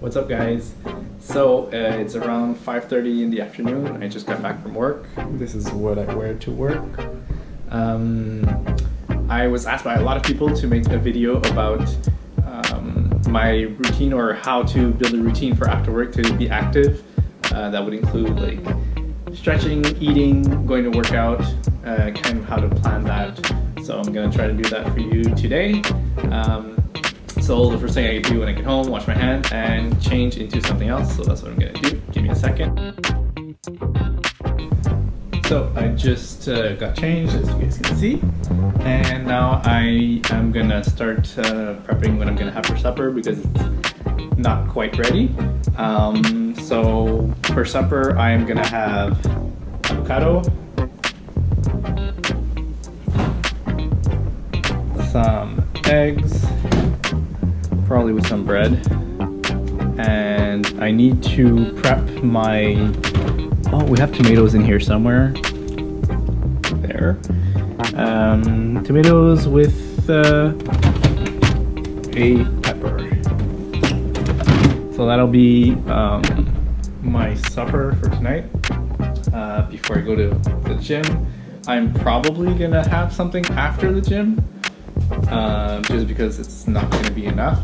What's up, guys? So it's around 5:30 in the afternoon. I just got back from work. This is what I wear to work. I was asked by a lot of people to make a video about my routine, or how to build a routine for after work to be active. That would include like stretching, eating, going to work out, kind of how to plan that. So I'm gonna try to do that for you today. So the first thing I do when I get home, wash my hands and change into something else. So that's what I'm gonna do. Give me a second. So I just got changed, as you guys can see. And now I am gonna start prepping what I'm gonna have for supper, because it's not quite ready. So for supper, I am gonna have avocado, some eggs, probably with some bread, and I need to prep my, we have tomatoes in here somewhere. There. Tomatoes with a pepper. So that'll be my supper for tonight. Before I go to the gym, I'm probably gonna have something after the gym. Just because it's not going to be enough.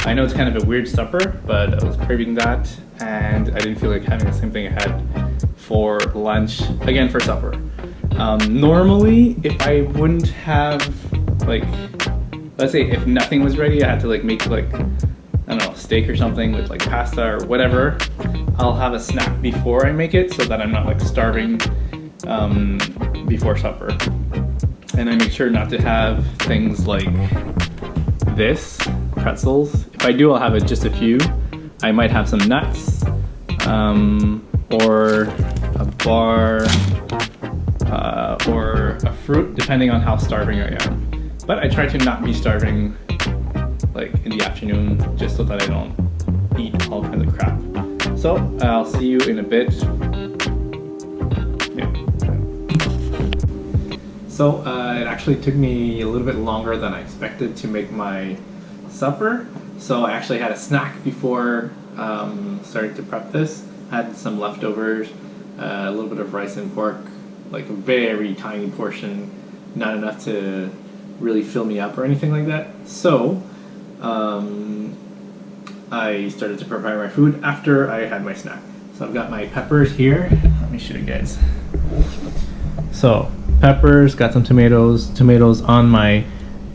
I know it's kind of a weird supper, but I was craving that, and I didn't feel like having the same thing I had for lunch, again for supper. Normally, if I wouldn't have, like, let's say if nothing was ready, I had to like make like, I don't know, steak or something with like pasta or whatever, I'll have a snack before I make it so that I'm not like starving before supper. And I make sure not to have things like this, pretzels. If I do, I'll have it just a few. I might have some nuts, or a bar, or a fruit, depending on how starving I am. But I try to not be starving like in the afternoon, just so that I don't eat all kinds of crap. So I'll see you in a bit. So it actually took me a little bit longer than I expected to make my supper. So I actually had a snack before starting to prep this. I had some leftovers, a little bit of rice and pork, like a very tiny portion, not enough to really fill me up or anything like that. So I started to prepare my food after I had my snack. So I've got my peppers here. Let me show you guys. So peppers, got some tomatoes on my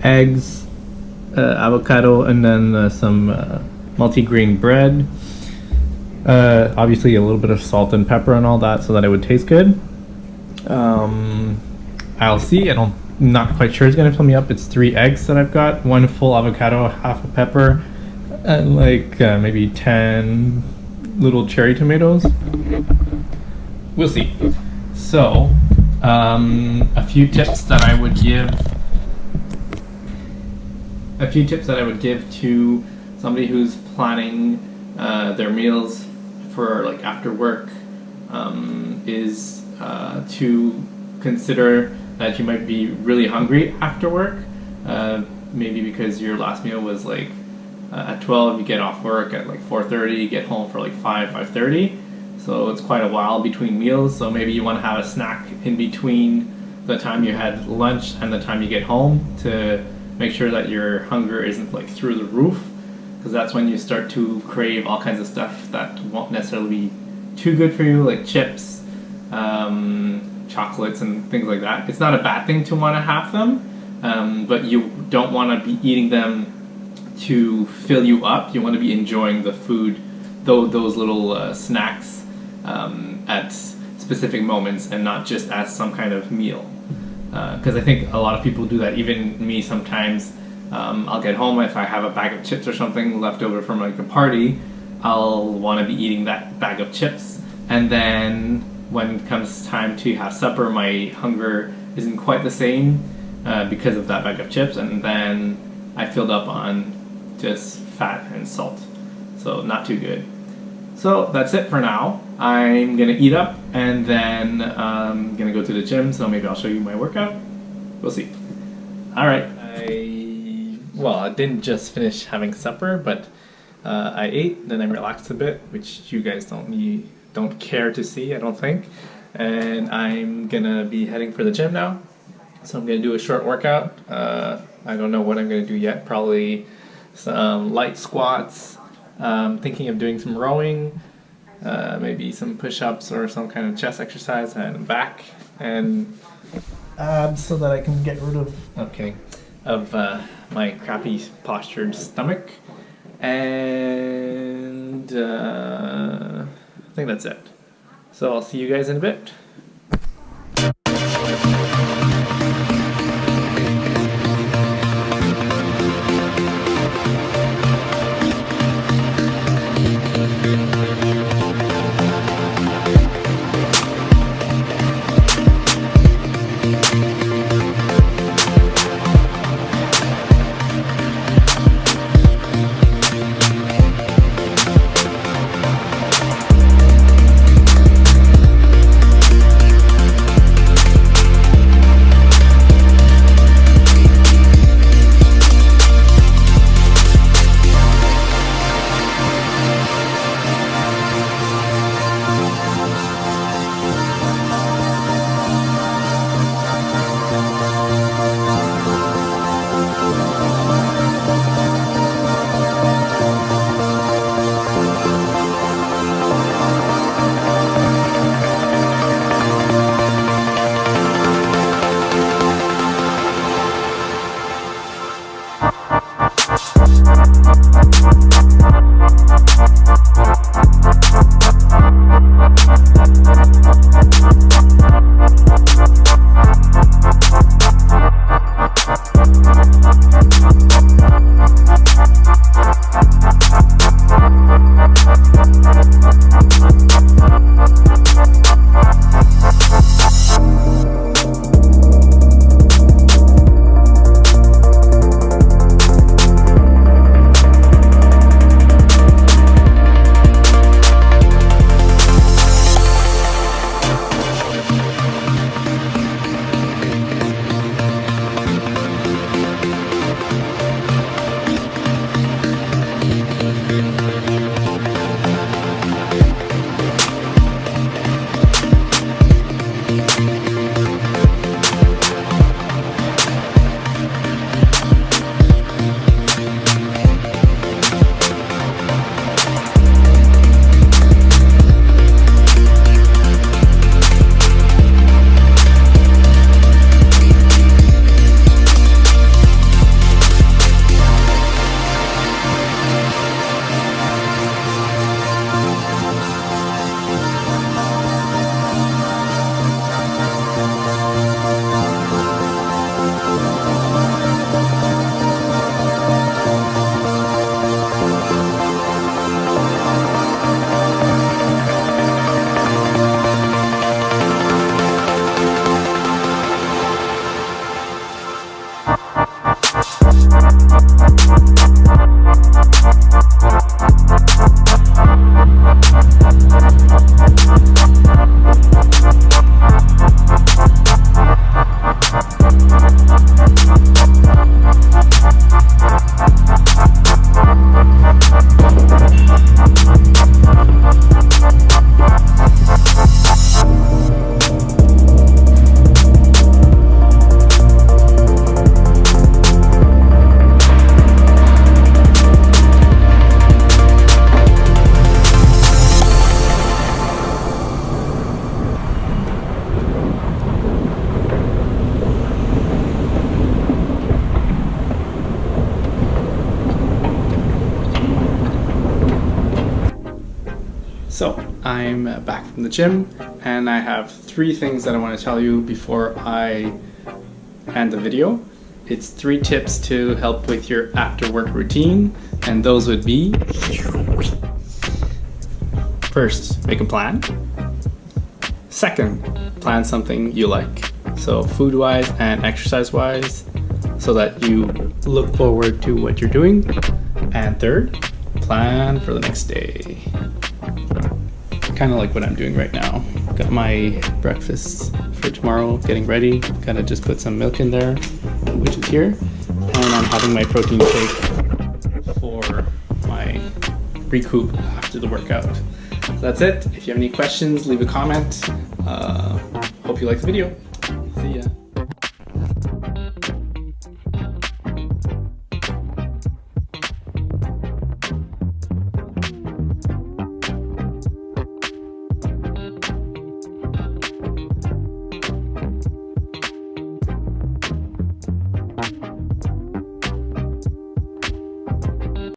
eggs, avocado, and then some multi-grain bread. Obviously a little bit of salt and pepper and all that so that it would taste good. I'll see, I'm not quite sure it's gonna fill me up. It's 3 eggs that I've got, 1 full avocado, half a pepper, and like maybe 10 little cherry tomatoes. We'll see. So a few tips that I would give to somebody who's planning their meals for like after work is to consider that you might be really hungry after work, maybe because your last meal was like at 12, you get off work at like 4:30, you get home for like 5:30. So it's quite a while between meals, so maybe you want to have a snack in between the time you had lunch and the time you get home to make sure that your hunger isn't like through the roof, because that's when you start to crave all kinds of stuff that won't necessarily be too good for you, like chips, chocolates and things like that. It's not a bad thing to want to have them, but you don't want to be eating them to fill you up. You want to be enjoying the food, those little snacks, at specific moments, and not just as some kind of meal. Because I think a lot of people do that, even me sometimes. I'll get home, if I have a bag of chips or something left over from like a party, I'll want to be eating that bag of chips, and then when it comes time to have supper, my hunger isn't quite the same because of that bag of chips, and then I filled up on just fat and salt. So not too good. So that's it for now. I'm gonna eat up, and then I'm gonna go to the gym, so maybe I'll show you my workout. We'll see. Alright, I didn't just finish having supper, but I ate, then I relaxed a bit, which you guys don't care to see, I don't think. And I'm gonna be heading for the gym now. So I'm gonna do a short workout. I don't know what I'm gonna do yet. Probably some light squats. Thinking of doing some rowing, maybe some push-ups or some kind of chest exercise and back and abs, so that I can get rid of my crappy postured stomach. And I think that's it. So I'll see you guys in a bit. So I'm back from the gym, and I have 3 things that I want to tell you before I end the video. It's 3 tips to help with your after work routine, and those would be: first, make a plan. Second, plan something you like, so food wise and exercise wise, so that you look forward to what you're doing. And third, plan for the next day. Kind of like what I'm doing right now. Got my breakfast for tomorrow getting ready. Kind of just put some milk in there, which is here. And I'm having my protein shake for my recoup after the workout. So that's it. If you have any questions, leave a comment. Hope you like the video. See ya.